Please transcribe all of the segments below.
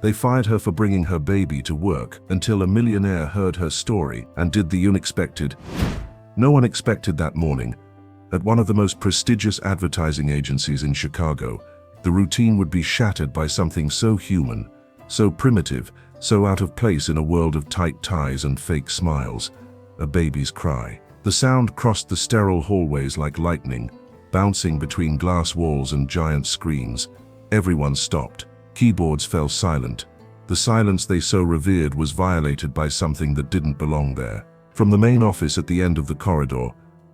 They fired her for bringing her baby to work until a millionaire heard her story and did the unexpected. No one expected that morning. At one of the most prestigious advertising agencies in Chicago, the routine would be shattered by something so human, so primitive, so out of place in a world of tight ties and fake smiles. A baby's cry. The sound crossed the sterile hallways like lightning, bouncing between glass walls and giant screens. Everyone stopped. Keyboards fell silent. The silence they so revered was violated by something that didn't belong there. From the main office at the end of the corridor,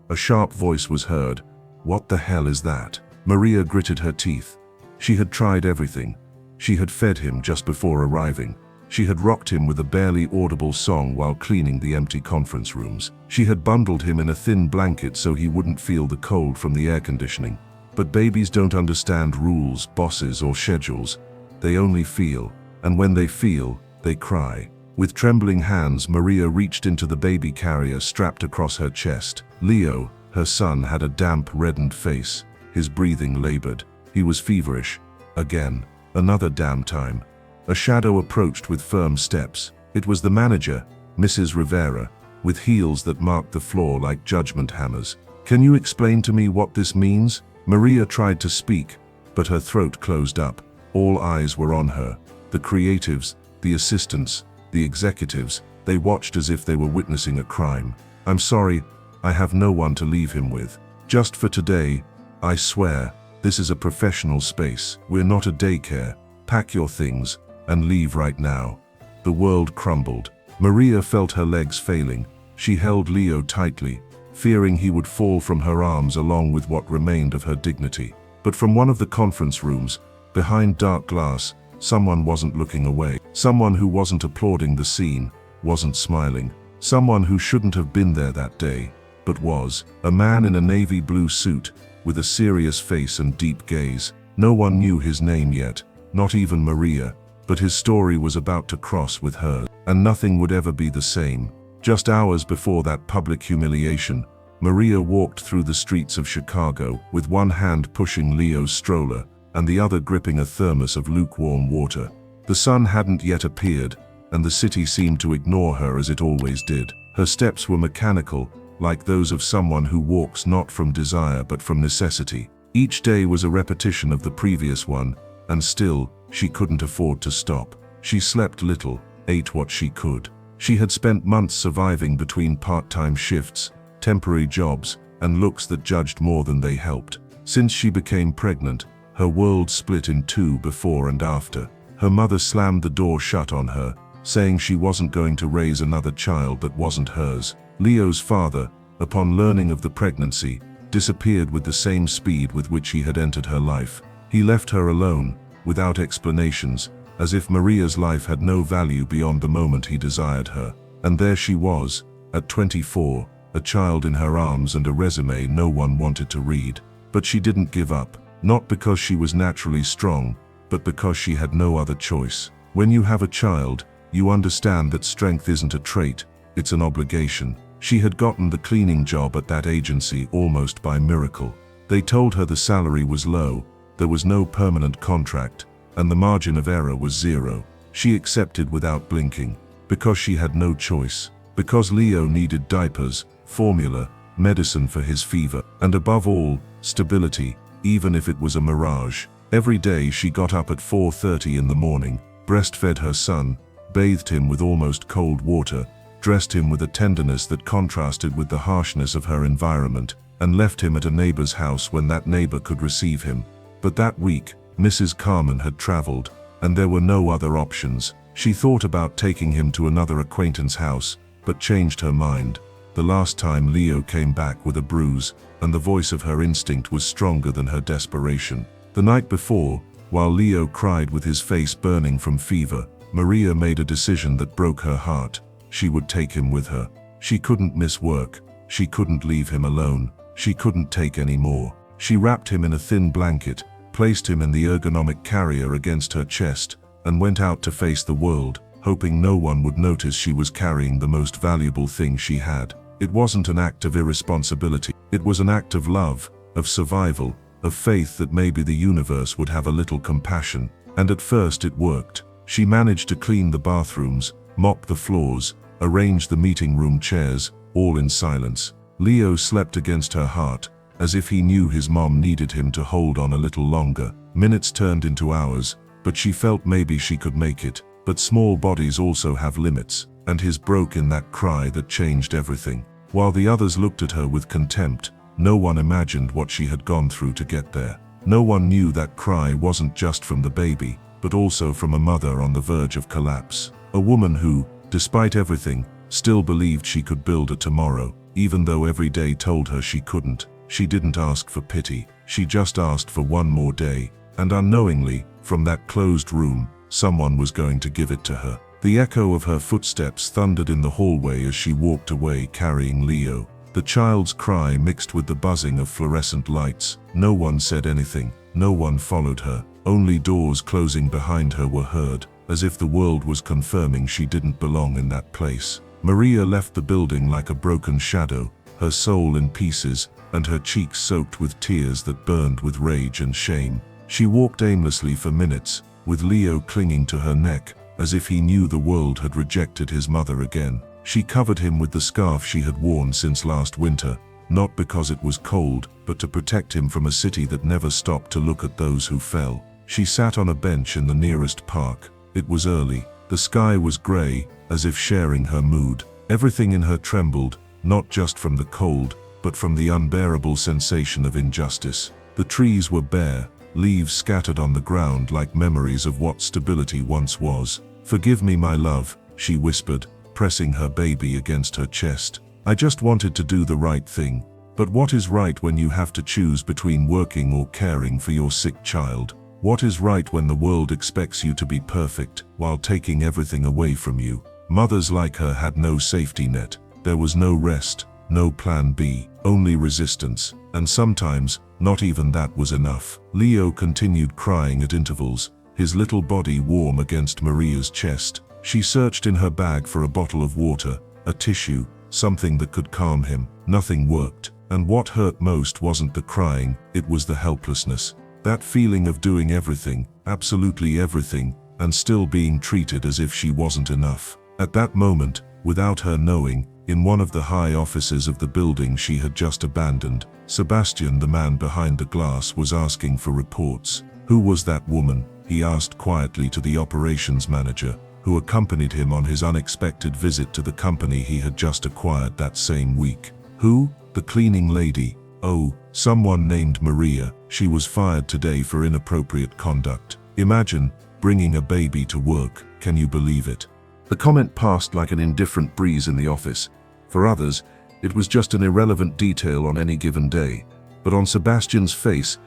a sharp voice was heard. "What the hell is that?" Maria gritted her teeth. She had tried everything. She had fed him just before arriving. She had rocked him with a barely audible song while cleaning the empty conference rooms. She had bundled him in a thin blanket so he wouldn't feel the cold from the air conditioning. But babies don't understand rules, bosses, or schedules. They only feel, and when they feel, they cry. With trembling hands, Maria reached into the baby carrier strapped across her chest. Leo, her son, had a damp, reddened face. His breathing labored. He was feverish. Again. Another damn time. A shadow approached with firm steps. It was the manager, Mrs. Rivera, with heels that marked the floor like judgment hammers. "Can you explain to me what this means?" Maria tried to speak, but her throat closed up. All eyes were on her. The creatives, the assistants, the executives, they watched as if they were witnessing a crime. "I'm sorry, I have no one to leave him with. Just for today, I swear, this is a professional space. We're not a daycare. Pack your things and leave right now." The world crumbled. Maria felt her legs failing. She held Leo tightly, fearing he would fall from her arms along with what remained of her dignity. But from one of the conference rooms, behind dark glass, someone wasn't looking away. Someone who wasn't applauding the scene, wasn't smiling. Someone who shouldn't have been there that day, but was. A man in a navy blue suit, with a serious face and deep gaze. No one knew his name yet, not even Maria, but his story was about to cross with hers, and nothing would ever be the same. Just hours before that public humiliation, Maria walked through the streets of Chicago, with one hand pushing Leo's stroller, and the other gripping a thermos of lukewarm water. The sun hadn't yet appeared, and the city seemed to ignore her as it always did. Her steps were mechanical, like those of someone who walks not from desire but from necessity. Each day was a repetition of the previous one, and still, she couldn't afford to stop. She slept little, ate what she could. She had spent months surviving between part-time shifts, temporary jobs, and looks that judged more than they helped. Since she became pregnant, her world split in two before and after. Her mother slammed the door shut on her, saying she wasn't going to raise another child that wasn't hers. Leo's father, upon learning of the pregnancy, disappeared with the same speed with which he had entered her life. He left her alone, without explanations, as if Maria's life had no value beyond the moment he desired her. And there she was, at 24, a child in her arms and a resume no one wanted to read. But she didn't give up, not because she was naturally strong, but because she had no other choice. When you have a child, you understand that strength isn't a trait, it's an obligation. She had gotten the cleaning job at that agency almost by miracle. They told her the salary was low, there was no permanent contract, and the margin of error was zero. She accepted without blinking, because she had no choice. Because Leo needed diapers, formula, medicine for his fever, and above all, stability, even if it was a mirage. Every day she got up at 4:30 in the morning, breastfed her son, bathed him with almost cold water, dressed him with a tenderness that contrasted with the harshness of her environment, and left him at a neighbor's house when that neighbor could receive him. But that week, Mrs. Carmen had traveled, and there were no other options. She thought about taking him to another acquaintance's house, but changed her mind. The last time Leo came back with a bruise, and the voice of her instinct was stronger than her desperation. The night before, while Leo cried with his face burning from fever, Maria made a decision that broke her heart. She would take him with her. She couldn't miss work. She couldn't leave him alone. She couldn't take any more. She wrapped him in a thin blanket, placed him in the ergonomic carrier against her chest, and went out to face the world, hoping no one would notice she was carrying the most valuable thing she had. It wasn't an act of irresponsibility. It was an act of love, of survival, of faith that maybe the universe would have a little compassion. And at first it worked. She managed to clean the bathrooms, mop the floors, arrange the meeting room chairs, all in silence. Leo slept against her heart, as if he knew his mom needed him to hold on a little longer. Minutes turned into hours, but she felt maybe she could make it. But small bodies also have limits, and his broke in that cry that changed everything. While the others looked at her with contempt, no one imagined what she had gone through to get there. No one knew that cry wasn't just from the baby, but also from a mother on the verge of collapse. A woman who, despite everything, still believed she could build a tomorrow, even though every day told her she couldn't. She didn't ask for pity, she just asked for one more day. And unknowingly, from that closed room, someone was going to give it to her. The echo of her footsteps thundered in the hallway as she walked away carrying Leo. The child's cry mixed with the buzzing of fluorescent lights. No one said anything, no one followed her. Only doors closing behind her were heard, as if the world was confirming she didn't belong in that place. Maria left the building like a broken shadow, her soul in pieces, and her cheeks soaked with tears that burned with rage and shame. She walked aimlessly for minutes, with Leo clinging to her neck, as if he knew the world had rejected his mother again. She covered him with the scarf she had worn since last winter, not because it was cold, but to protect him from a city that never stopped to look at those who fell. She sat on a bench in the nearest park. It was early. The sky was grey, as if sharing her mood. Everything in her trembled, not just from the cold, but from the unbearable sensation of injustice. The trees were bare, leaves scattered on the ground like memories of what stability once was. "Forgive me, my love," she whispered, pressing her baby against her chest. "I just wanted to do the right thing." But what is right when you have to choose between working or caring for your sick child? What is right when the world expects you to be perfect, while taking everything away from you? Mothers like her had no safety net. There was no rest, no plan B, only resistance. And sometimes, not even that was enough. Leo continued crying at intervals, his little body warm against Maria's chest. She searched in her bag for a bottle of water, a tissue, something that could calm him. Nothing worked. And what hurt most wasn't the crying, it was the helplessness. That feeling of doing everything, absolutely everything, and still being treated as if she wasn't enough. At that moment, without her knowing, in one of the high offices of the building she had just abandoned, Sebastian, the man behind the glass, was asking for reports. Who was that woman? He asked quietly to the operations manager, who accompanied him on his unexpected visit to the company he had just acquired that same week. Who? The cleaning lady. Oh, someone named Maria. She was fired today for inappropriate conduct. Imagine, bringing a baby to work. Can you believe it? The comment passed like an indifferent breeze in the office. For others, it was just an irrelevant detail on any given day. But on Sebastian's face,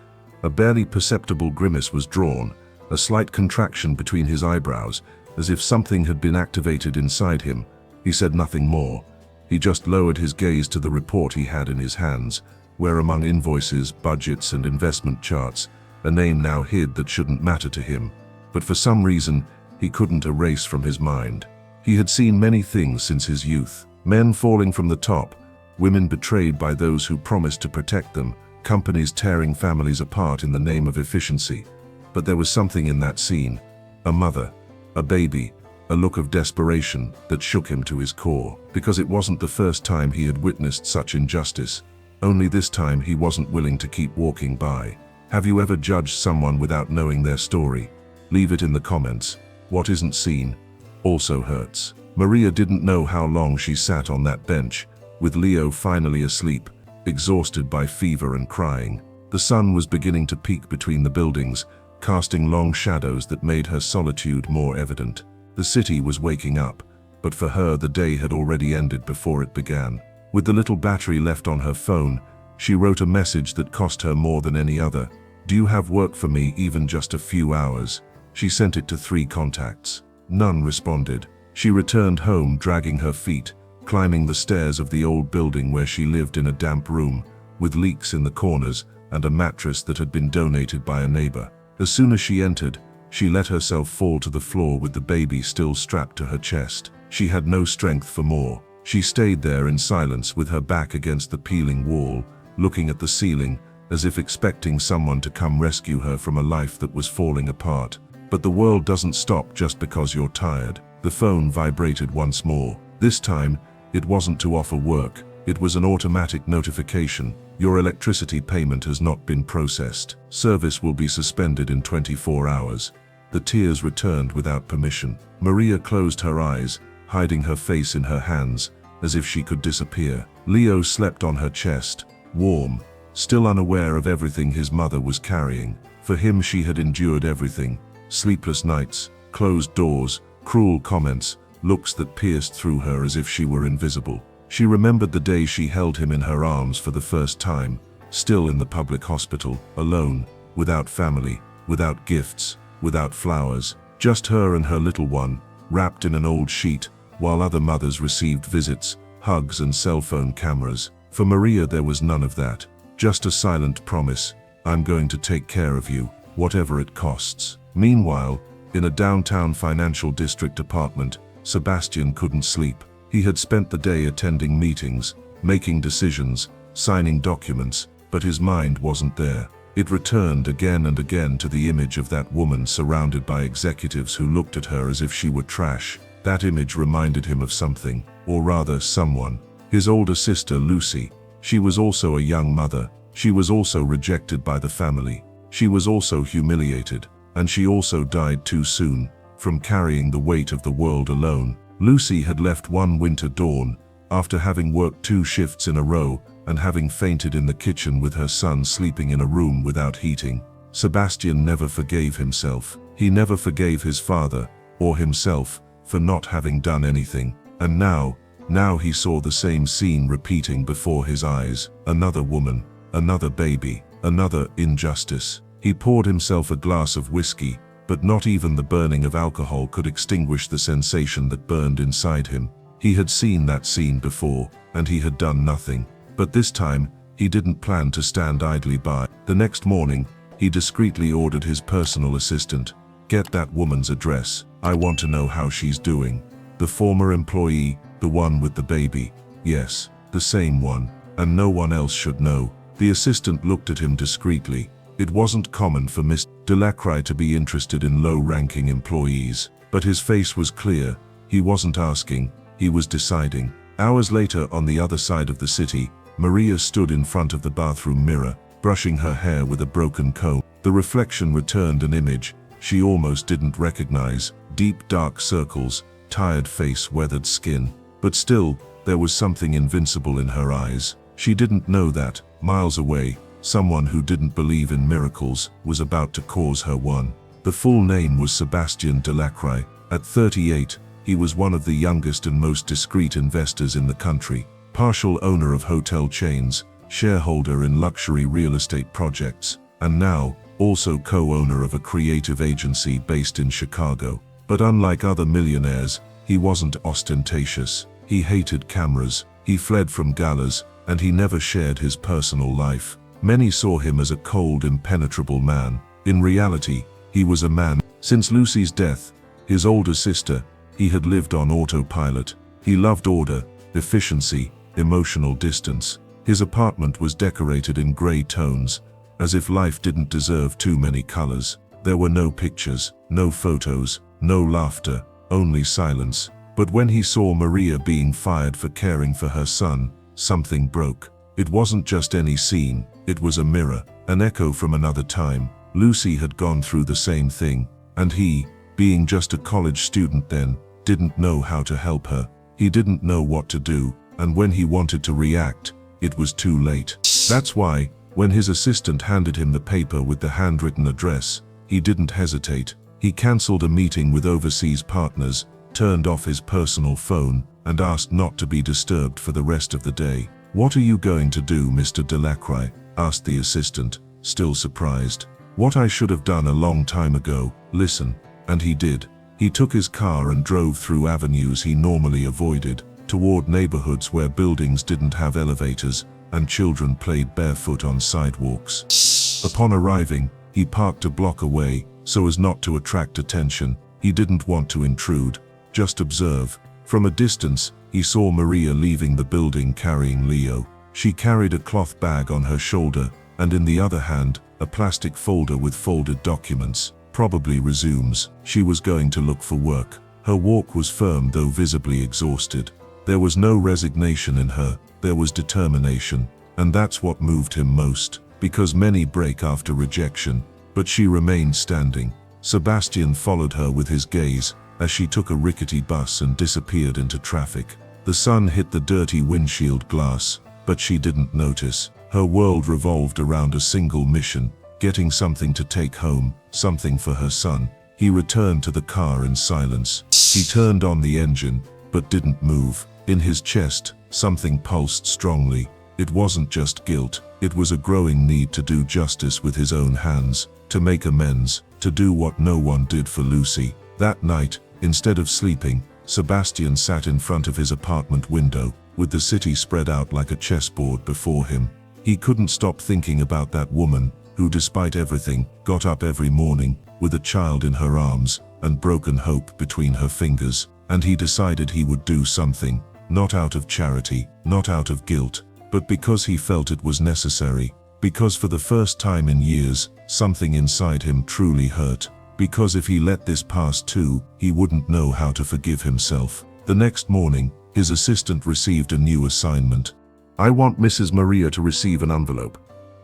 a barely perceptible grimace was drawn, a slight contraction between his eyebrows, as if something had been activated inside him. He said nothing more. He just lowered his gaze to the report he had in his hands, where among invoices, budgets, and investment charts, a name now hid that shouldn't matter to him, but for some reason, he couldn't erase from his mind. He had seen many things since his youth. Men falling from the top, women betrayed by those who promised to protect them, companies tearing families apart in the name of efficiency. But there was something in that scene. A mother, a baby, a look of desperation that shook him to his core, because it wasn't the first time he had witnessed such injustice. Only this time he wasn't willing to keep walking by. Have you ever judged someone without knowing their story? Leave it in the comments. What isn't seen also hurts. Maria didn't know how long she sat on that bench, with Leo finally asleep, exhausted by fever and crying. The sun was beginning to peek between the buildings, casting long shadows that made her solitude more evident. The city was waking up, but for her the day had already ended before it began. With the little battery left on her phone, she wrote a message that cost her more than any other. "Do you have work for me, even just a few hours?" She sent it to 3 contacts. None responded. She returned home dragging her feet, climbing the stairs of the old building where she lived in a damp room, with leaks in the corners and a mattress that had been donated by a neighbor. As soon as she entered, she let herself fall to the floor with the baby still strapped to her chest. She had no strength for more. She stayed there in silence with her back against the peeling wall, looking at the ceiling, as if expecting someone to come rescue her from a life that was falling apart. But the world doesn't stop just because you're tired. The phone vibrated once more. This time, it wasn't to offer work. It was an automatic notification. Your electricity payment has not been processed. Service will be suspended in 24 hours. The tears returned without permission. Maria closed her eyes, hiding her face in her hands, as if she could disappear. Leo slept on her chest, warm, still unaware of everything his mother was carrying. For him, she had endured everything. Sleepless nights, closed doors, cruel comments, looks that pierced through her as if she were invisible. She remembered the day she held him in her arms for the first time, still in the public hospital, alone, without family, without gifts, without flowers, just her and her little one, wrapped in an old sheet, while other mothers received visits, hugs and cell phone cameras. For Maria there was none of that, just a silent promise, I'm going to take care of you, whatever it costs. Meanwhile, in a downtown financial district apartment, Sebastian couldn't sleep. He had spent the day attending meetings, making decisions, signing documents, but his mind wasn't there. It returned again and again to the image of that woman surrounded by executives who looked at her as if she were trash. That image reminded him of something, or rather someone. His older sister Lucy. She was also a young mother. She was also rejected by the family. She was also humiliated, and she also died too soon, from carrying the weight of the world alone. Lucy had left one winter dawn, after having worked 2 shifts in a row and having fainted in the kitchen with her son sleeping in a room without heating. Sebastian never forgave himself. He never forgave his father, or himself, for not having done anything. And now he saw the same scene repeating before his eyes. Another woman, another baby, another injustice. He poured himself a glass of whiskey, but not even the burning of alcohol could extinguish the sensation that burned inside him. He had seen that scene before, and he had done nothing. But this time, he didn't plan to stand idly by. The next morning, he discreetly ordered his personal assistant, "Get that woman's address. I want to know how she's doing." The former employee, the one with the baby. Yes, the same one, and no one else should know. The assistant looked at him discreetly. It wasn't common for Mr. Delacroix to be interested in low-ranking employees, but his face was clear. He wasn't asking, he was deciding. Hours later, on the other side of the city, Maria stood in front of the bathroom mirror, brushing her hair with a broken comb. The reflection returned an image she almost didn't recognize: deep dark circles, tired face, weathered skin. But still, there was something invincible in her eyes. She didn't know that, miles away, someone who didn't believe in miracles was about to cause her one. The full name was Sebastian Delacroix. At 38, he was one of the youngest and most discreet investors in the country, partial owner of hotel chains, shareholder in luxury real estate projects, and now, also co-owner of a creative agency based in Chicago. But unlike other millionaires, he wasn't ostentatious. He hated cameras, he fled from galas, and he never shared his personal life. Many saw him as a cold, impenetrable man. In reality, he was a man. Since Lucy's death, his older sister, he had lived on autopilot. He loved order, efficiency, emotional distance. His apartment was decorated in gray tones, as if life didn't deserve too many colors. There were no pictures, no photos, no laughter, only silence. But when he saw Maria being fired for caring for her son, something broke. It wasn't just any scene, it was a mirror, an echo from another time. Lucy had gone through the same thing, and he, being just a college student then, didn't know how to help her. He didn't know what to do, and when he wanted to react, it was too late. That's why, when his assistant handed him the paper with the handwritten address, he didn't hesitate. He cancelled a meeting with overseas partners, turned off his personal phone, and asked not to be disturbed for the rest of the day. "What are you going to do, Mr. Delacroix?" asked the assistant, still surprised. "What I should have done a long time ago. Listen." And he did. He took his car and drove through avenues he normally avoided, toward neighborhoods where buildings didn't have elevators, and children played barefoot on sidewalks. Upon arriving, he parked a block away, so as not to attract attention. He didn't want to intrude, just observe. From a distance, he saw Maria leaving the building carrying Leo. She carried a cloth bag on her shoulder, and in the other hand, a plastic folder with folded documents. probably resumes. She was going to look for work. Her walk was firm though visibly exhausted. There was no resignation in her, there was determination. And that's what moved him most, because many break after rejection. But she remained standing. Sebastian followed her with his gaze as she took a rickety bus and disappeared into traffic. The sun hit the dirty windshield glass, but she didn't notice. Her world revolved around a single mission, getting something to take home, something for her son. He returned to the car in silence. He turned on the engine, but didn't move. In his chest, something pulsed strongly. It wasn't just guilt, it was a growing need to do justice with his own hands, to make amends, to do what no one did for Lucy. That night, instead of sleeping, Sebastian sat in front of his apartment window, with the city spread out like a chessboard before him. He couldn't stop thinking about that woman, who despite everything, got up every morning, with a child in her arms, and broken hope between her fingers. And he decided he would do something, not out of charity, not out of guilt, but because he felt it was necessary. Because for the first time in years, something inside him truly hurt. Because if he let this pass too, he wouldn't know how to forgive himself. The next morning, his assistant received a new assignment. I want Mrs. Maria to receive an envelope.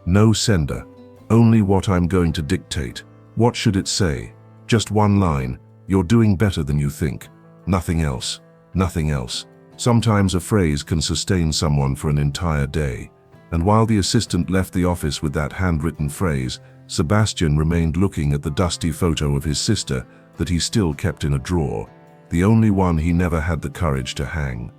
No sender. Only what I'm going to dictate. What should it say? Just one line. You're doing better than you think. Nothing else. Nothing else. Sometimes a phrase can sustain someone for an entire day. And while the assistant left the office with that handwritten phrase, Sebastian remained looking at the dusty photo of his sister that he still kept in a drawer, the only one he never had the courage to hang.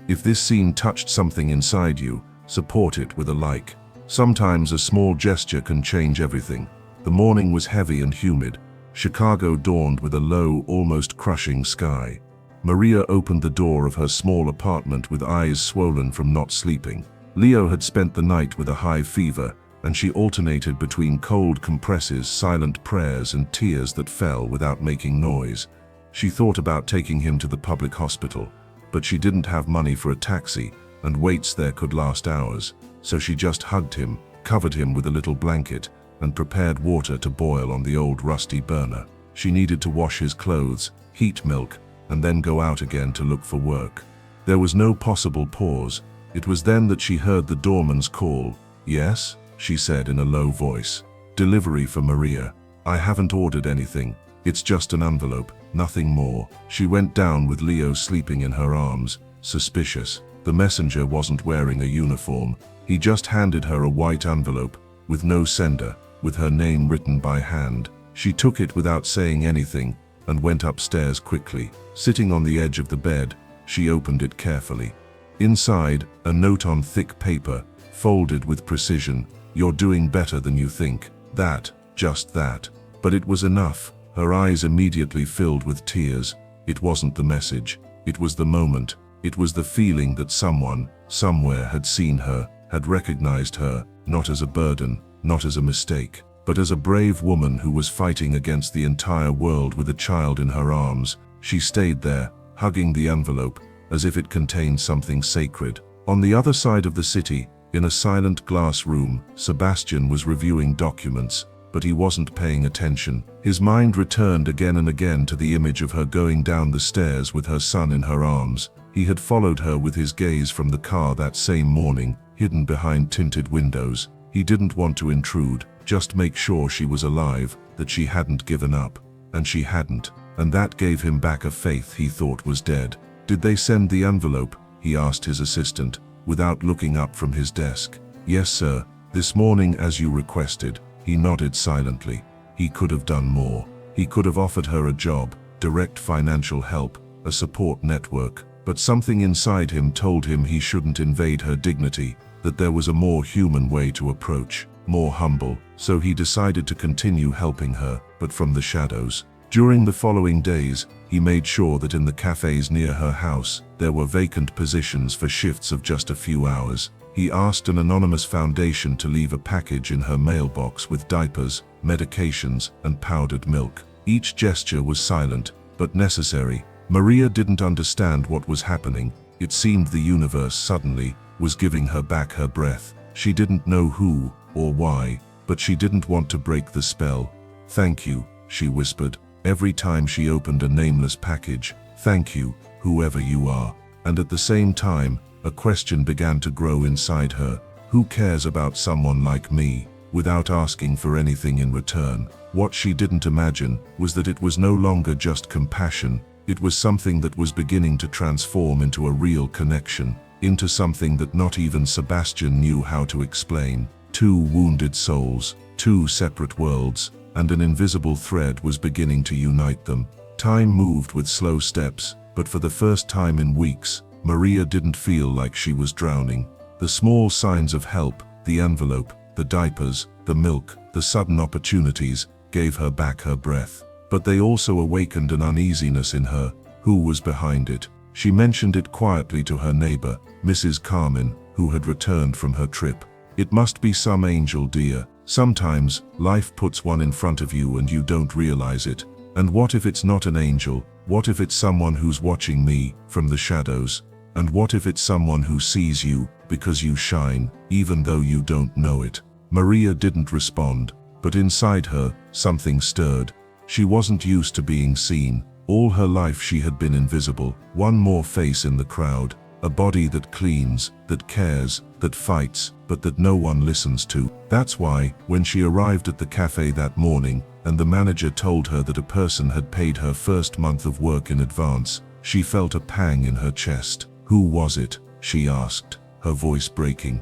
If this scene touched something inside you, support it with a like. Sometimes a small gesture can change everything. The morning was heavy and humid. Chicago dawned with a low, almost crushing sky. Maria opened the door of her small apartment with eyes swollen from not sleeping. Leo had spent the night with a high fever, and she alternated between cold compresses, silent prayers, and tears that fell without making noise. She thought about taking him to the public hospital, but she didn't have money for a taxi, and waits there could last hours. So she just hugged him, covered him with a little blanket, and prepared water to boil on the old rusty burner. She needed to wash his clothes, heat milk, and then go out again to look for work. There was no possible pause. It was then that she heard the doorman's call. Yes, she said in a low voice. Delivery for Maria. I haven't ordered anything. It's just an envelope, nothing more. She went down with Leo sleeping in her arms, suspicious. The messenger wasn't wearing a uniform. He just handed her a white envelope, with no sender, with her name written by hand. She took it without saying anything, and went upstairs quickly. Sitting on the edge of the bed, she opened it carefully. Inside, a note on thick paper, folded with precision. You're doing better than you think. That, just that. But it was enough. Her eyes immediately filled with tears. It wasn't the message. It was the moment. It was the feeling that someone, somewhere had seen her, had recognized her, not as a burden, not as a mistake, but as a brave woman who was fighting against the entire world with a child in her arms. She stayed there, hugging the envelope, as if it contained something sacred. On the other side of the city, in a silent glass room, Sebastian was reviewing documents, but he wasn't paying attention. His mind returned again and again to the image of her going down the stairs with her son in her arms. He had followed her with his gaze from the car that same morning, hidden behind tinted windows. He didn't want to intrude, just make sure she was alive, that she hadn't given up. And she hadn't, and that gave him back a faith he thought was dead. Did they send the envelope? He asked his assistant, without looking up from his desk. Yes, sir. This morning as you requested. He nodded silently. He could have done more. He could have offered her a job, direct financial help, a support network. But something inside him told him he shouldn't invade her dignity, that there was a more human way to approach, more humble. So he decided to continue helping her, but from the shadows. During the following days, he made sure that in the cafes near her house, there were vacant positions for shifts of just a few hours. He asked an anonymous foundation to leave a package in her mailbox with diapers, medications, and powdered milk. Each gesture was silent, but necessary. Maria didn't understand what was happening. It seemed the universe suddenly was giving her back her breath. She didn't know who or why, but she didn't want to break the spell. Thank you, she whispered. Every time she opened a nameless package, "Thank you, whoever you are." And at the same time, a question began to grow inside her. Who cares about someone like me? Without asking for anything in return. What she didn't imagine was that it was no longer just compassion. It was something that was beginning to transform into a real connection, into something that not even Sebastian knew how to explain. Two wounded souls, two separate worlds, and an invisible thread was beginning to unite them. Time moved with slow steps, but for the first time in weeks, Maria didn't feel like she was drowning. The small signs of help, the envelope, the diapers, the milk, the sudden opportunities, gave her back her breath. But they also awakened an uneasiness in her. Who was behind it? She mentioned it quietly to her neighbor, Mrs. Carmen, who had returned from her trip. "It must be some angel, dear. Sometimes, life puts one in front of you and you don't realize it. And what if it's not an angel? What if it's someone who's watching me, from the shadows? And what if it's someone who sees you, because you shine, even though you don't know it?" Maria didn't respond, but inside her, something stirred. She wasn't used to being seen. All her life she had been invisible, one more face in the crowd, a body that cleans, that cares, that fights, but that no one listens to. That's why, when she arrived at the cafe that morning, and the manager told her that a person had paid her first month of work in advance, she felt a pang in her chest. "Who was it?" she asked, her voice breaking.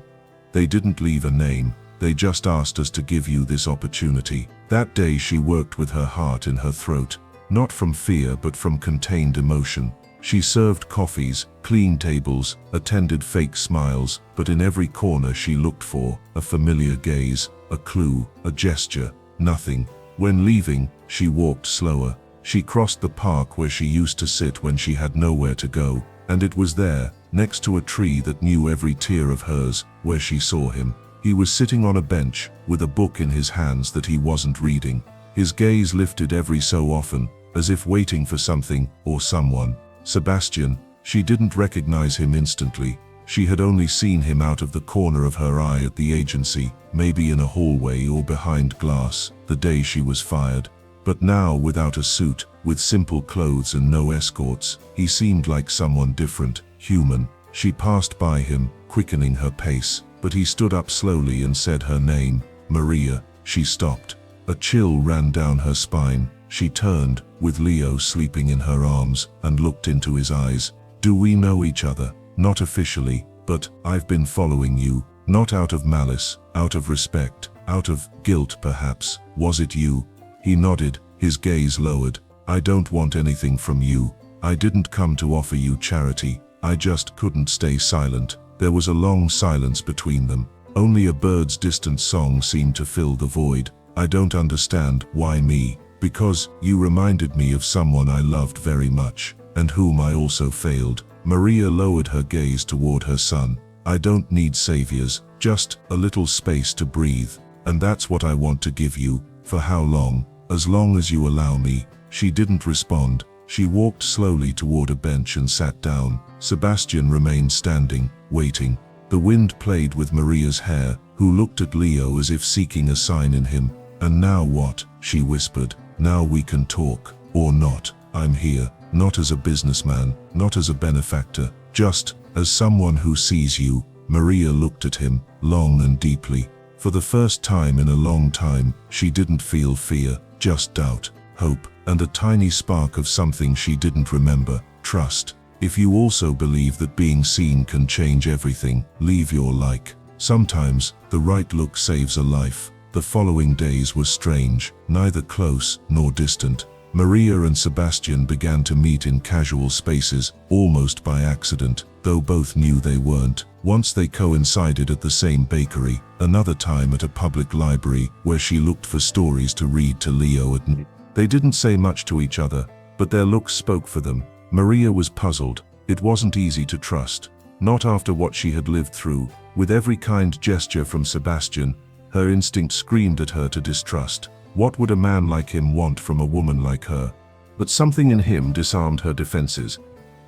"They didn't leave a name. They just asked us to give you this opportunity." That day she worked with her heart in her throat, not from fear but from contained emotion. She served coffees, cleaned tables, attended fake smiles, but in every corner she looked for a familiar gaze, a clue, a gesture, nothing. When leaving, she walked slower. She crossed the park where she used to sit when she had nowhere to go, and it was there, next to a tree that knew every tear of hers, where she saw him. He was sitting on a bench, with a book in his hands that he wasn't reading. His gaze lifted every so often, as if waiting for something or someone. Sebastian. She didn't recognize him instantly. She had only seen him out of the corner of her eye at the agency, maybe in a hallway or behind glass, the day she was fired. But now, without a suit, with simple clothes and no escorts, he seemed like someone different, human. She passed by him, quickening her pace, but he stood up slowly and said her name, "Maria." She stopped. A chill ran down her spine. She turned, with Leo sleeping in her arms, and looked into his eyes. "Do we know each other?" "Not officially, but I've been following you, not out of malice, out of respect, out of guilt perhaps. Was it you?" He nodded, his gaze lowered. "I don't want anything from you. I didn't come to offer you charity. I just couldn't stay silent." There was a long silence between them. Only a bird's distant song seemed to fill the void. "I don't understand. Why me?" "Because you reminded me of someone I loved very much, and whom I also failed." Maria lowered her gaze toward her son. "I don't need saviors, just a little space to breathe. And that's what I want to give you. For how long? As long as you allow me." She didn't respond. She walked slowly toward a bench and sat down. Sebastian remained standing, waiting. The wind played with Maria's hair, who looked at Leo as if seeking a sign in him. "And now what?" she whispered. "Now we can talk. Or not. I'm here, not as a businessman, not as a benefactor, just as someone who sees you." Maria looked at him, long and deeply. For the first time in a long time, she didn't feel fear, just doubt, hope, and a tiny spark of something she didn't remember, trust. If you also believe that being seen can change everything, leave your like. Sometimes, the right look saves a life. The following days were strange, neither close nor distant. Maria and Sebastian began to meet in casual spaces, almost by accident, though both knew they weren't. Once they coincided at the same bakery, another time at a public library where she looked for stories to read to Leo at night. They didn't say much to each other, but their looks spoke for them. Maria was puzzled. It wasn't easy to trust. Not after what she had lived through. With every kind gesture from Sebastian, her instinct screamed at her to distrust. What would a man like him want from a woman like her? But something in him disarmed her defenses.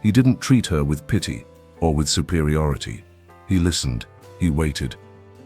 He didn't treat her with pity or with superiority. He listened. He waited.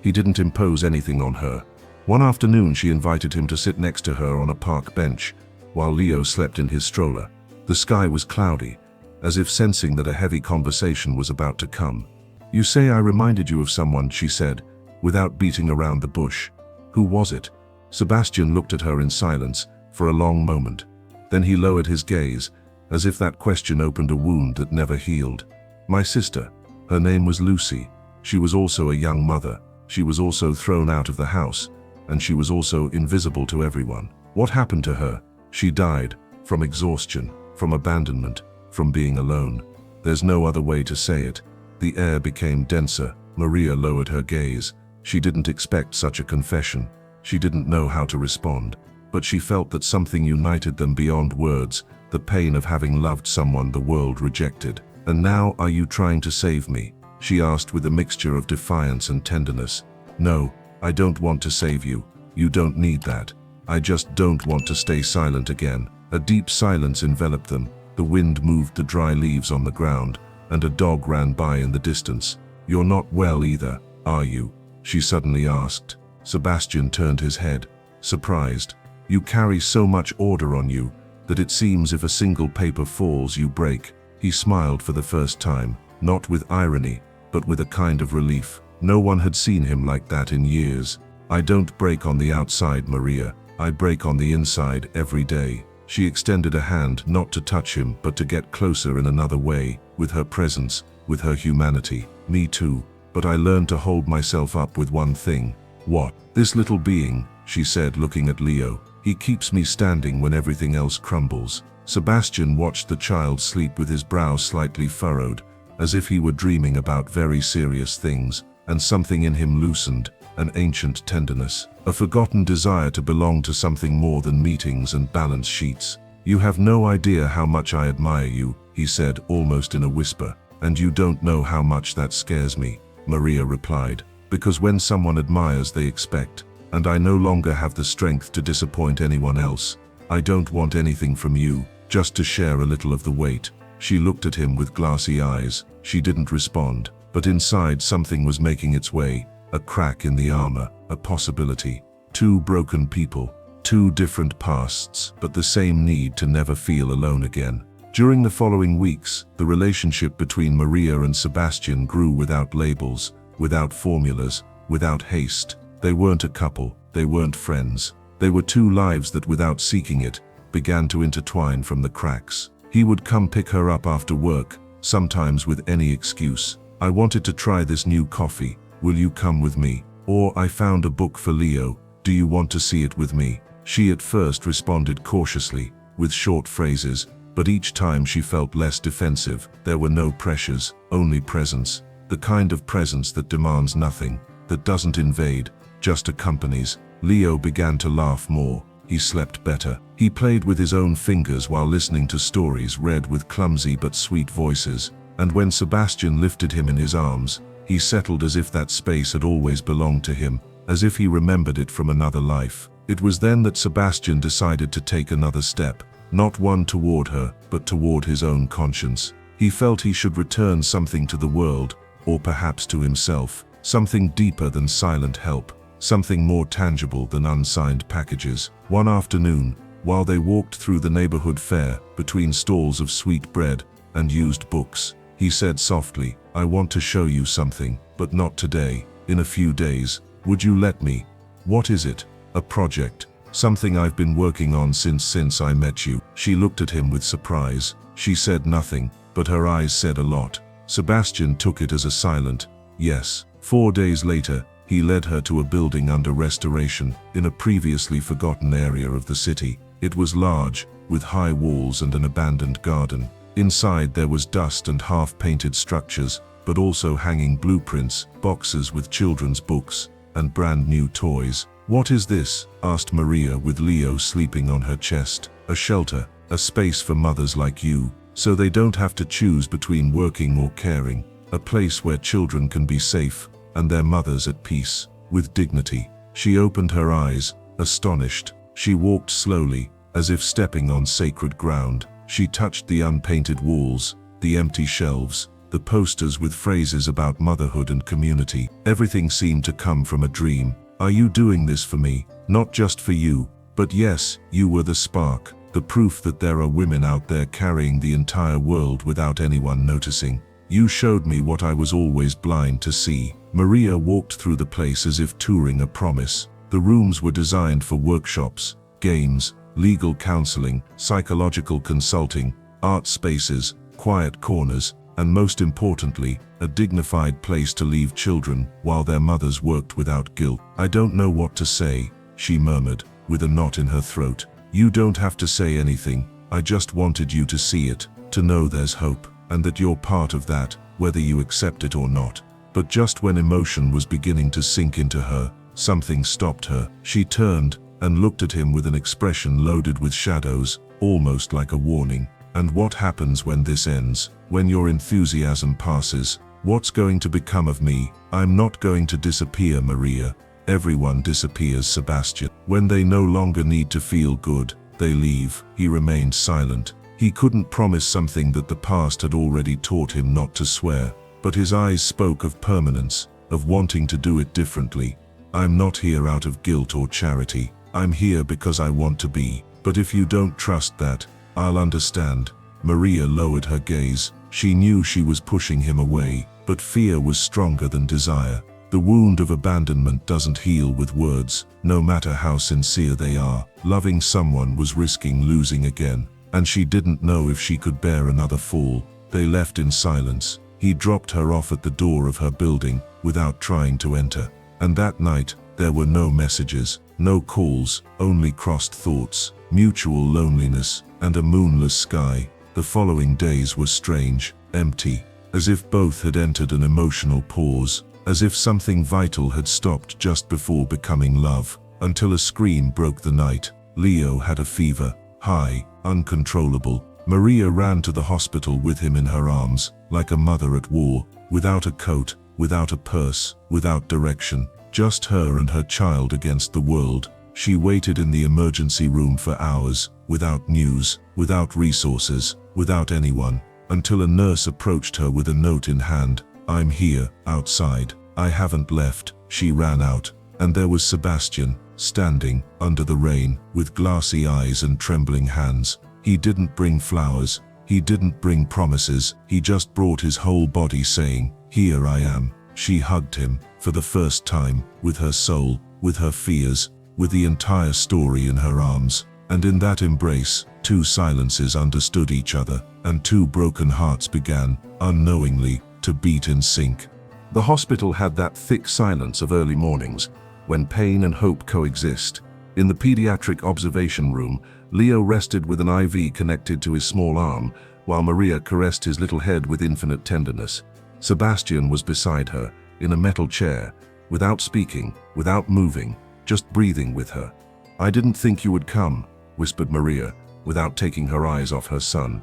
He didn't impose anything on her. One afternoon she invited him to sit next to her on a park bench. while Leo slept in his stroller. The sky was cloudy, as if sensing that a heavy conversation was about to come. "You say I reminded you of someone," she said, without beating around the bush. "Who was it?" Sebastian looked at her in silence for a long moment. Then he lowered his gaze, as if that question opened a wound that never healed. "My sister. Her name was Lucy. She was also a young mother. She was also thrown out of the house, and she was also invisible to everyone." "What happened to her?" "She died, from exhaustion, from abandonment, from being alone. There's no other way to say it." The air became denser. Maria lowered her gaze. She didn't expect such a confession. She didn't know how to respond. But she felt that something united them beyond words, the pain of having loved someone the world rejected. "And now are you trying to save me?" she asked with a mixture of defiance and tenderness. "No, I don't want to save you. You don't need that. I just don't want to stay silent again." A deep silence enveloped them. The wind moved the dry leaves on the ground, and a dog ran by in the distance. "You're not well either, are you?" she suddenly asked. Sebastian turned his head, surprised. "You carry so much order on you, that it seems if a single paper falls you break." He smiled for the first time, not with irony, but with a kind of relief. No one had seen him like that in years. "I don't break on the outside, Maria. I break on the inside every day." She extended a hand, not to touch him, but to get closer in another way, with her presence, with her humanity. "Me too. But I learned to hold myself up with one thing." "What?" "This little being," she said, looking at Leo. "He keeps me standing when everything else crumbles." Sebastian watched the child sleep with his brow slightly furrowed, as if he were dreaming about very serious things, and something in him loosened, an ancient tenderness, a forgotten desire to belong to something more than meetings and balance sheets. "You have no idea how much I admire you," he said, almost in a whisper. "And you don't know how much that scares me," Maria replied. "Because when someone admires they expect, and I no longer have the strength to disappoint anyone else. I don't want anything from you, just to share a little of the weight." She looked at him with glassy eyes. She didn't respond, but inside something was making its way, a crack in the armor, a possibility. Two broken people, two different pasts, but the same need to never feel alone again. During the following weeks, the relationship between Maria and Sebastian grew without labels, without formulas, without haste. They weren't a couple, they weren't friends. They were two lives that, without seeking it, began to intertwine from the cracks. He would come pick her up after work, sometimes with any excuse. "I wanted to try this new coffee. Will you come with me?" Or, "I found a book for Leo. Do you want to see it with me?" She at first responded cautiously, with short phrases, but each time she felt less defensive. There were no pressures, only presence. The kind of presence that demands nothing, that doesn't invade, just accompanies. Leo began to laugh more. He slept better. He played with his own fingers while listening to stories read with clumsy but sweet voices. And when Sebastian lifted him in his arms, he settled as if that space had always belonged to him, as if he remembered it from another life. It was then that Sebastian decided to take another step, not one toward her, but toward his own conscience. He felt he should return something to the world, or perhaps to himself, something deeper than silent help, something more tangible than unsigned packages. One afternoon, while they walked through the neighborhood fair, between stalls of sweet bread and used books, he said softly, "I want to show you something, but not today. In a few days. Would you let me?" "What is it?" "A project. Something I've been working on since I met you." She looked at him with surprise. She said nothing, but her eyes said a lot. Sebastian took it as a silent yes. 4 days later, he led her to a building under restoration, in a previously forgotten area of the city. It was large, with high walls and an abandoned garden. Inside there was dust and half-painted structures, but also hanging blueprints, boxes with children's books, and brand new toys. "What is this?" asked Maria, with Leo sleeping on her chest. "A shelter, a space for mothers like you, so they don't have to choose between working or caring. A place where children can be safe, and their mothers at peace, with dignity." She opened her eyes, astonished. She walked slowly, as if stepping on sacred ground. She touched the unpainted walls, the empty shelves, the posters with phrases about motherhood and community. Everything seemed to come from a dream. "Are you doing this for me? Not just for you, but yes, you were the spark." The proof that there are women out there carrying the entire world without anyone noticing. You showed me what I was always blind to see. Maria walked through the place as if touring a promise. The rooms were designed for workshops, games, legal counseling, psychological consulting, art spaces, quiet corners, and most importantly, a dignified place to leave children while their mothers worked without guilt. I don't know what to say, she murmured, with a knot in her throat. You don't have to say anything. I just wanted you to see it, to know there's hope, and that you're part of that, whether you accept it or not. But just when emotion was beginning to sink into her, something stopped her. She turned and looked at him with an expression loaded with shadows, almost like a warning. And what happens when this ends? When your enthusiasm passes? What's going to become of me? I'm not going to disappear, Maria. Everyone disappears, Sebastian. When they no longer need to feel good, they leave. He remained silent. He couldn't promise something that the past had already taught him not to swear, but his eyes spoke of permanence, of wanting to do it differently. I'm not here out of guilt or charity. I'm here because I want to be. But if you don't trust that, I'll understand. Maria lowered her gaze. She knew she was pushing him away, but fear was stronger than desire. The wound of abandonment doesn't heal with words, no matter how sincere they are. Loving someone was risking losing again, and she didn't know if she could bear another fall. They left in silence. He dropped her off at the door of her building, without trying to enter. And that night, there were no messages, no calls, only crossed thoughts, mutual loneliness, and a moonless sky. The following days were strange, empty, as if both had entered an emotional pause, as if something vital had stopped just before becoming love, until a scream broke the night. Leo had a fever, high, uncontrollable. Maria ran to the hospital with him in her arms, like a mother at war, without a coat, without a purse, without direction, just her and her child against the world. She waited in the emergency room for hours, without news, without resources, without anyone, until a nurse approached her with a note in hand. I'm here, outside. I haven't left. She ran out, and there was Sebastian, standing, under the rain, with glassy eyes and trembling hands. He didn't bring flowers. He didn't bring promises. He just brought his whole body saying, "Here I am." She hugged him, for the first time, with her soul, with her fears, with the entire story in her arms. And in that embrace, two silences understood each other, and two broken hearts began, unknowingly, to beat in sync. The hospital had that thick silence of early mornings, when pain and hope coexist. In the pediatric observation room, Leo rested with an IV connected to his small arm, while Maria caressed his little head with infinite tenderness. Sebastian was beside her, in a metal chair, without speaking, without moving, just breathing with her. "I didn't think you would come," whispered Maria, without taking her eyes off her son.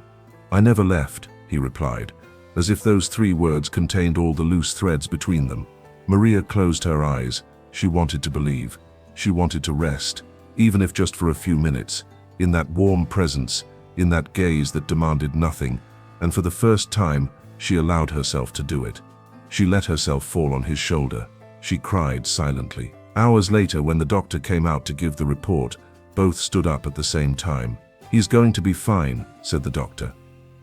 "I never left," he replied, as if those 3 words contained all the loose threads between them. Maria closed her eyes. She wanted to believe. She wanted to rest, even if just for a few minutes, in that warm presence, in that gaze that demanded nothing, and for the first time, she allowed herself to do it. She let herself fall on his shoulder. She cried silently. Hours later, when the doctor came out to give the report, both stood up at the same time. "He's going to be fine," said the doctor.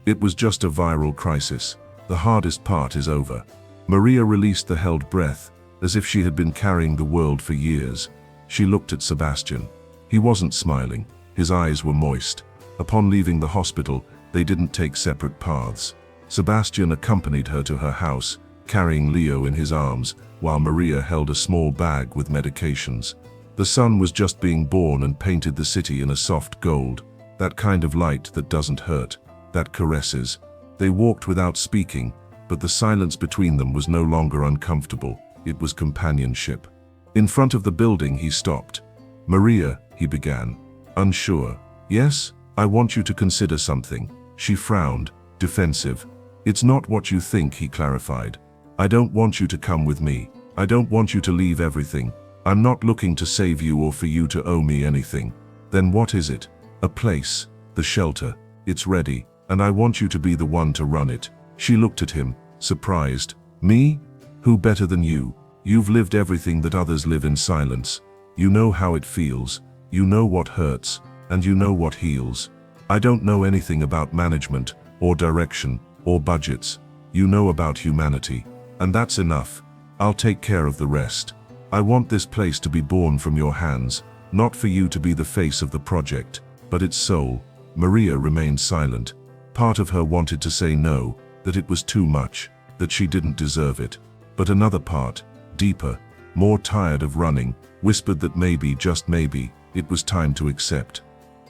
"It was just a viral crisis. The hardest part is over." Maria released the held breath, as if she had been carrying the world for years. She looked at Sebastian. He wasn't smiling. His eyes were moist. Upon leaving the hospital, they didn't take separate paths. Sebastian accompanied her to her house, carrying Leo in his arms, while Maria held a small bag with medications. The sun was just being born and painted the city in a soft gold, that kind of light that doesn't hurt, that caresses. They walked without speaking, but the silence between them was no longer uncomfortable. It was companionship. In front of the building, he stopped. "Maria," he began, unsure. "Yes, I want you to consider something." She frowned, defensive. "It's not what you think," he clarified. "I don't want you to come with me. I don't want you to leave everything. I'm not looking to save you or for you to owe me anything." "Then what is it?" "A place, the shelter. It's ready, and I want you to be the one to run it." She looked at him, surprised. "Me? Who better than you? You've lived everything that others live in silence. You know how it feels. You know what hurts, and you know what heals. I don't know anything about management, or direction, or budgets. You know about humanity. And that's enough. I'll take care of the rest. I want this place to be born from your hands, not for you to be the face of the project, but its soul." Maria remained silent. Part of her wanted to say no, that it was too much, that she didn't deserve it. But another part, deeper, more tired of running, whispered that maybe, just maybe, it was time to accept.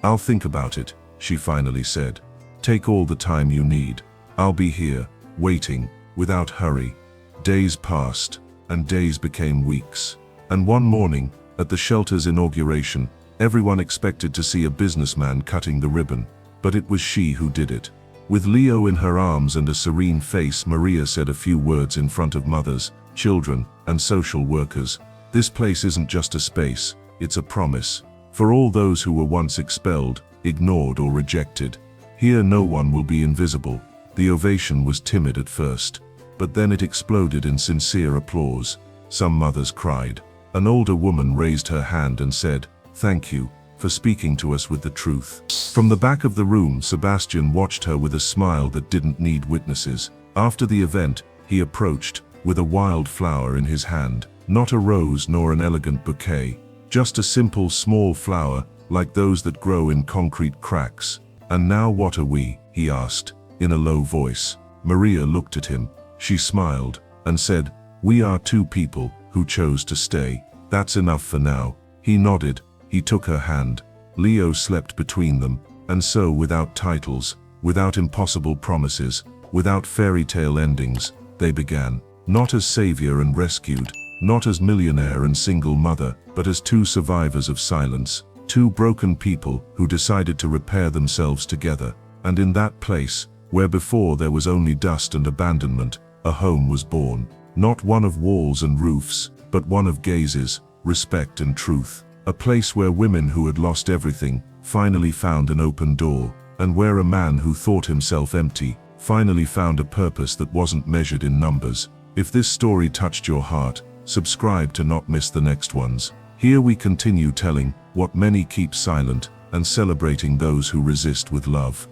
"I'll think about it," she finally said. "Take all the time you need. I'll be here, waiting, without hurry." Days passed, and days became weeks. And one morning, at the shelter's inauguration, everyone expected to see a businessman cutting the ribbon, but it was she who did it. With Leo in her arms and a serene face, Maria said a few words in front of mothers, children, and social workers. "This place isn't just a space, it's a promise. For all those who were once expelled, ignored, or rejected. Here no one will be invisible." The ovation was timid at first, but then it exploded in sincere applause. Some mothers cried. An older woman raised her hand and said, "Thank you for speaking to us with the truth." From the back of the room, Sebastian watched her with a smile that didn't need witnesses. After the event, he approached, with a wild flower in his hand. Not a rose nor an elegant bouquet, just a simple small flower, like those that grow in concrete cracks. "And now what are we?" he asked, in a low voice. Maria looked at him. She smiled, and said, "We are two people who chose to stay. That's enough for now." He nodded. He took her hand. Leo slept between them, and so, without titles, without impossible promises, without fairy tale endings, they began. Not as savior and rescued, not as millionaire and single mother, but as two survivors of silence, two broken people who decided to repair themselves together. And in that place, where before there was only dust and abandonment, a home was born. Not one of walls and roofs, but one of gazes, respect and truth. A place where women who had lost everything finally found an open door, and where a man who thought himself empty finally found a purpose that wasn't measured in numbers. If this story touched your heart, subscribe to not miss the next ones. Here we continue telling what many keep silent and celebrating those who resist with love.